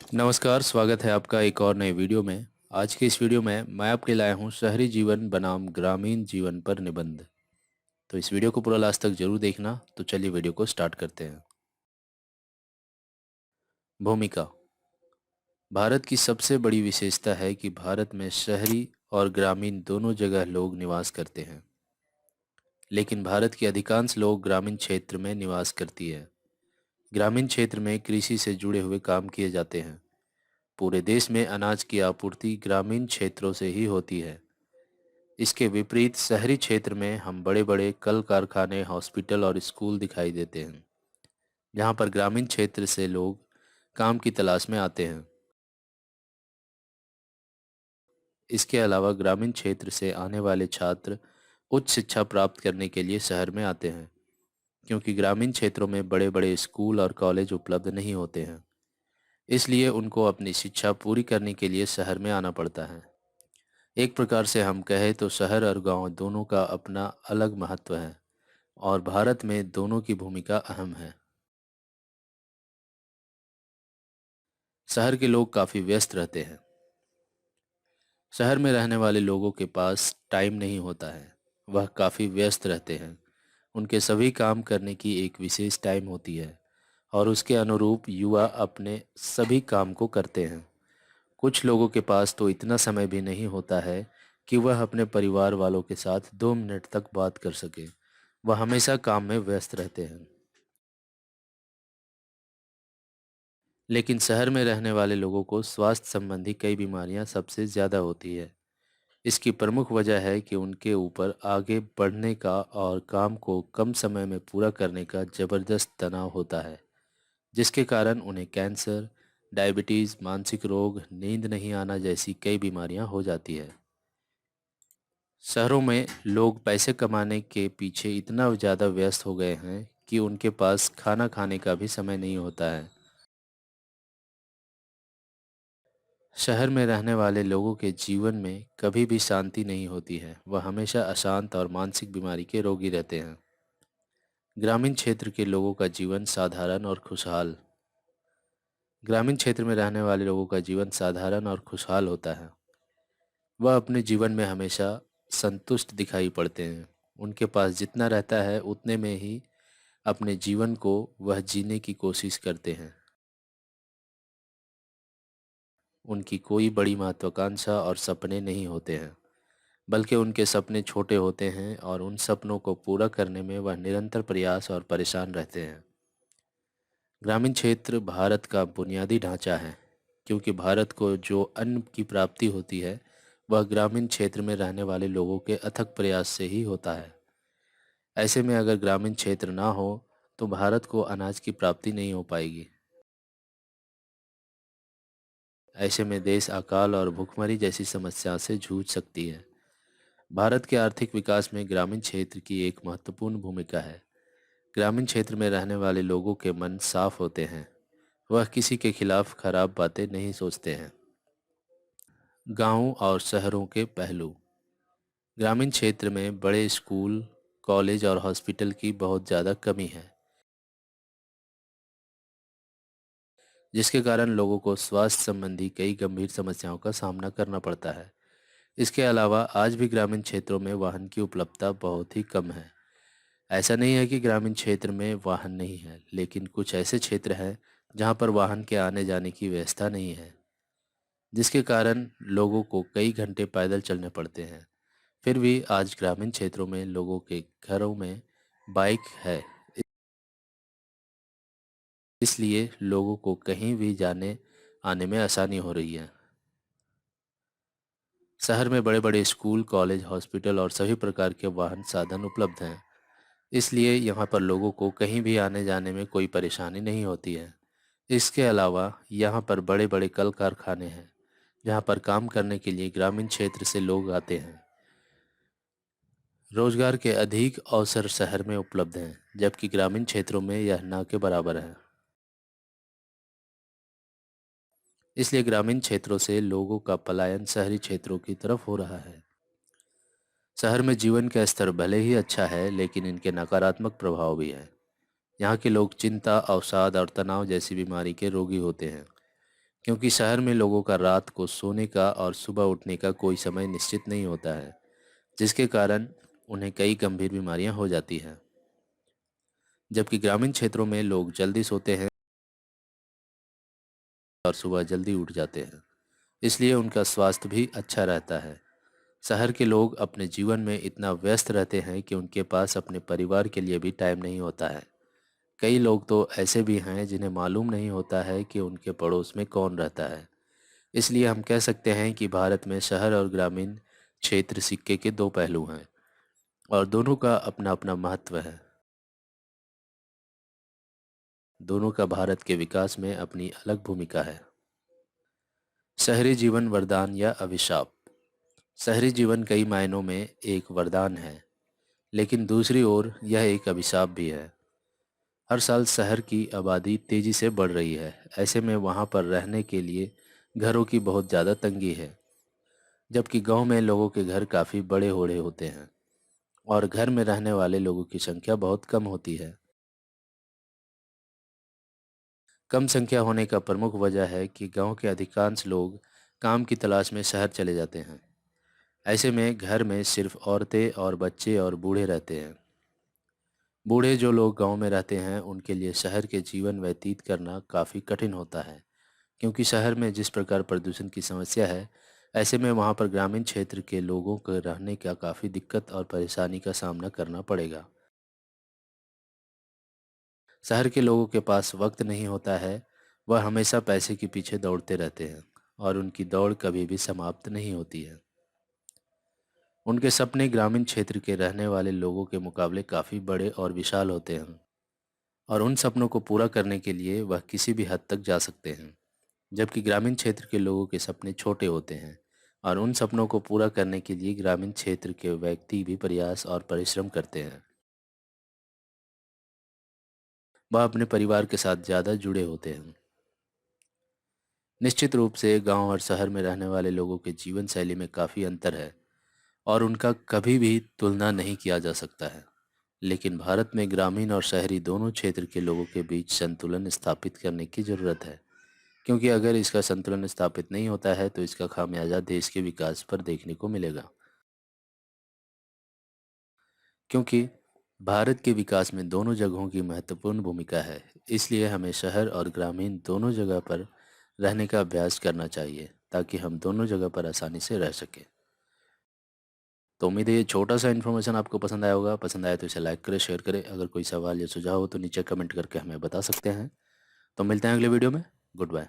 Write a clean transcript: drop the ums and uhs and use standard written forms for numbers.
नमस्कार, स्वागत है आपका एक और नए वीडियो में। आज के इस वीडियो में मैं आपके लाया हूँ शहरी जीवन बनाम ग्रामीण जीवन पर निबंध। तो इस वीडियो को पूरा लास्ट तक जरूर देखना। तो चलिए वीडियो को स्टार्ट करते हैं। भूमिका। भारत की सबसे बड़ी विशेषता है कि भारत में शहरी और ग्रामीण दोनों जगह लोग निवास करते हैं। लेकिन भारत के अधिकांश लोग ग्रामीण क्षेत्र में निवास करती है। ग्रामीण क्षेत्र में कृषि से जुड़े हुए काम किए जाते हैं। पूरे देश में अनाज की आपूर्ति ग्रामीण क्षेत्रों से ही होती है। इसके विपरीत शहरी क्षेत्र में हम बड़े बड़े कल कारखाने, हॉस्पिटल और स्कूल दिखाई देते हैं, जहाँ पर ग्रामीण क्षेत्र से लोग काम की तलाश में आते हैं। इसके अलावा ग्रामीण क्षेत्र से आने वाले छात्र उच्च शिक्षा प्राप्त करने के लिए शहर में आते हैं, क्योंकि ग्रामीण क्षेत्रों में बड़े बड़े स्कूल और कॉलेज उपलब्ध नहीं होते हैं। इसलिए उनको अपनी शिक्षा पूरी करने के लिए शहर में आना पड़ता है। एक प्रकार से हम कहें तो शहर और गांव दोनों का अपना अलग महत्व है, और भारत में दोनों की भूमिका अहम है। शहर के लोग काफ़ी व्यस्त रहते हैं। शहर में रहने वाले लोगों के पास टाइम नहीं होता है। वह काफ़ी व्यस्त रहते हैं। उनके सभी काम करने की एक विशेष टाइम होती है, और उसके अनुरूप युवा अपने सभी काम को करते हैं। कुछ लोगों के पास तो इतना समय भी नहीं होता है कि वह अपने परिवार वालों के साथ 2 मिनट तक बात कर सके। वह हमेशा काम में व्यस्त रहते हैं। लेकिन शहर में रहने वाले लोगों को स्वास्थ्य संबंधी कई बीमारियां सबसे ज़्यादा होती है। इसकी प्रमुख वजह है कि उनके ऊपर आगे बढ़ने का और काम को कम समय में पूरा करने का ज़बरदस्त तनाव होता है, जिसके कारण उन्हें कैंसर, डायबिटीज़, मानसिक रोग, नींद नहीं आना जैसी कई बीमारियां हो जाती है। शहरों में लोग पैसे कमाने के पीछे इतना ज़्यादा व्यस्त हो गए हैं कि उनके पास खाना खाने का भी समय नहीं होता है। शहर में रहने वाले लोगों के जीवन में कभी भी शांति नहीं होती है। वह हमेशा अशांत और मानसिक बीमारी के रोगी रहते हैं। ग्रामीण क्षेत्र के लोगों का जीवन साधारण और खुशहाल। ग्रामीण क्षेत्र में रहने वाले लोगों का जीवन साधारण और खुशहाल होता है। वह अपने जीवन में हमेशा संतुष्ट दिखाई पड़ते हैं। उनके पास जितना रहता है उतने में ही अपने जीवन को वह जीने की कोशिश करते हैं। उनकी कोई बड़ी महत्वाकांक्षा और सपने नहीं होते हैं, बल्कि उनके सपने छोटे होते हैं, और उन सपनों को पूरा करने में वह निरंतर प्रयास और परेशान रहते हैं। ग्रामीण क्षेत्र भारत का बुनियादी ढांचा है, क्योंकि भारत को जो अन्न की प्राप्ति होती है वह ग्रामीण क्षेत्र में रहने वाले लोगों के अथक प्रयास से ही होता है। ऐसे में अगर ग्रामीण क्षेत्र ना हो तो भारत को अनाज की प्राप्ति नहीं हो पाएगी। ऐसे में देश अकाल और भूखमरी जैसी समस्या से जूझ सकती है। भारत के आर्थिक विकास में ग्रामीण क्षेत्र की एक महत्वपूर्ण भूमिका है। ग्रामीण क्षेत्र में रहने वाले लोगों के मन साफ होते हैं। वह किसी के खिलाफ खराब बातें नहीं सोचते हैं। गांव और शहरों के पहलू। ग्रामीण क्षेत्र में बड़े स्कूल, कॉलेज और हॉस्पिटल की बहुत ज़्यादा कमी है, जिसके कारण लोगों को स्वास्थ्य संबंधी कई गंभीर समस्याओं का सामना करना पड़ता है। इसके अलावा आज भी ग्रामीण क्षेत्रों में वाहन की उपलब्धता बहुत ही कम है। ऐसा नहीं है कि ग्रामीण क्षेत्र में वाहन नहीं है, लेकिन कुछ ऐसे क्षेत्र हैं जहां पर वाहन के आने जाने की व्यवस्था नहीं है, जिसके कारण लोगों को कई घंटे पैदल चलने पड़ते हैं। फिर भी आज ग्रामीण क्षेत्रों में लोगों के घरों में बाइक है, इसलिए लोगों को कहीं भी जाने आने में आसानी हो रही है। शहर में बड़े बड़े स्कूल, कॉलेज, हॉस्पिटल और सभी प्रकार के वाहन साधन उपलब्ध हैं, इसलिए यहाँ पर लोगों को कहीं भी आने जाने में कोई परेशानी नहीं होती है। इसके अलावा यहाँ पर बड़े बड़े कल कारखाने हैं, जहाँ पर काम करने के लिए ग्रामीण क्षेत्र से लोग आते हैं। रोजगार के अधिक अवसर शहर में उपलब्ध हैं, जबकि ग्रामीण क्षेत्रों में यह न के बराबर है। इसलिए ग्रामीण क्षेत्रों से लोगों का पलायन शहरी क्षेत्रों की तरफ हो रहा है। शहर में जीवन का स्तर भले ही अच्छा है, लेकिन इनके नकारात्मक प्रभाव भी हैं। यहाँ के लोग चिंता, अवसाद और तनाव जैसी बीमारी के रोगी होते हैं। क्योंकि शहर में लोगों का रात को सोने का और सुबह उठने का कोई समय निश्चित नहीं होता है, जिसके कारण उन्हें कई गंभीर बीमारियां हो जाती हैं। जबकि ग्रामीण क्षेत्रों में लोग जल्दी सोते हैं और सुबह जल्दी उठ जाते हैं, इसलिए उनका स्वास्थ्य भी अच्छा रहता है। शहर के लोग अपने जीवन में इतना व्यस्त रहते हैं कि उनके पास अपने परिवार के लिए भी टाइम नहीं होता है। कई लोग तो ऐसे भी हैं जिन्हें मालूम नहीं होता है कि उनके पड़ोस में कौन रहता है। इसलिए हम कह सकते हैं कि भारत में शहर और ग्रामीण क्षेत्र सिक्के के दो पहलू हैं और दोनों का अपना अपना महत्व है। दोनों का भारत के विकास में अपनी अलग भूमिका है। शहरी जीवन वरदान या अभिशाप। शहरी जीवन कई मायनों में एक वरदान है, लेकिन दूसरी ओर यह एक अभिशाप भी है। हर साल शहर की आबादी तेजी से बढ़ रही है। ऐसे में वहाँ पर रहने के लिए घरों की बहुत ज़्यादा तंगी है, जबकि गांव में लोगों के घर काफ़ी बड़े बड़े होते हैं और घर में रहने वाले लोगों की संख्या बहुत कम होती है। कम संख्या होने का प्रमुख वजह है कि गांव के अधिकांश लोग काम की तलाश में शहर चले जाते हैं। ऐसे में घर में सिर्फ औरतें और बच्चे और बूढ़े रहते हैं। बूढ़े जो लोग गांव में रहते हैं उनके लिए शहर के जीवन व्यतीत करना काफ़ी कठिन होता है, क्योंकि शहर में जिस प्रकार प्रदूषण की समस्या है, ऐसे में वहाँ पर ग्रामीण क्षेत्र के लोगों को रहने का काफ़ी दिक्कत और परेशानी का सामना करना पड़ेगा। शहर के लोगों के पास वक्त नहीं होता है, वह हमेशा पैसे के पीछे दौड़ते रहते हैं और उनकी दौड़ कभी भी समाप्त नहीं होती है। उनके सपने ग्रामीण क्षेत्र के रहने वाले लोगों के मुकाबले काफ़ी बड़े और विशाल होते हैं और उन सपनों को पूरा करने के लिए वह किसी भी हद तक जा सकते हैं। जबकि ग्रामीण क्षेत्र के लोगों के सपने छोटे होते हैं और उन सपनों को पूरा करने के लिए ग्रामीण क्षेत्र के व्यक्ति भी प्रयास और परिश्रम करते हैं। वह अपने परिवार के साथ ज़्यादा जुड़े होते हैं। निश्चित रूप से गांव और शहर में रहने वाले लोगों के जीवन शैली में काफ़ी अंतर है और उनका कभी भी तुलना नहीं किया जा सकता है। लेकिन भारत में ग्रामीण और शहरी दोनों क्षेत्र के लोगों के बीच संतुलन स्थापित करने की ज़रूरत है, क्योंकि अगर इसका संतुलन स्थापित नहीं होता है तो इसका खामियाजा देश के विकास पर देखने को मिलेगा। क्योंकि भारत के विकास में दोनों जगहों की महत्वपूर्ण भूमिका है, इसलिए हमें शहर और ग्रामीण दोनों जगह पर रहने का अभ्यास करना चाहिए ताकि हम दोनों जगह पर आसानी से रह सकें। तो उम्मीद है ये छोटा सा इन्फॉर्मेशन आपको पसंद आया होगा। पसंद आया तो इसे लाइक करें, शेयर करें। अगर कोई सवाल या सुझाव हो तो नीचे कमेंट करके हमें बता सकते हैं। तो मिलते हैं अगले वीडियो में। Good bye.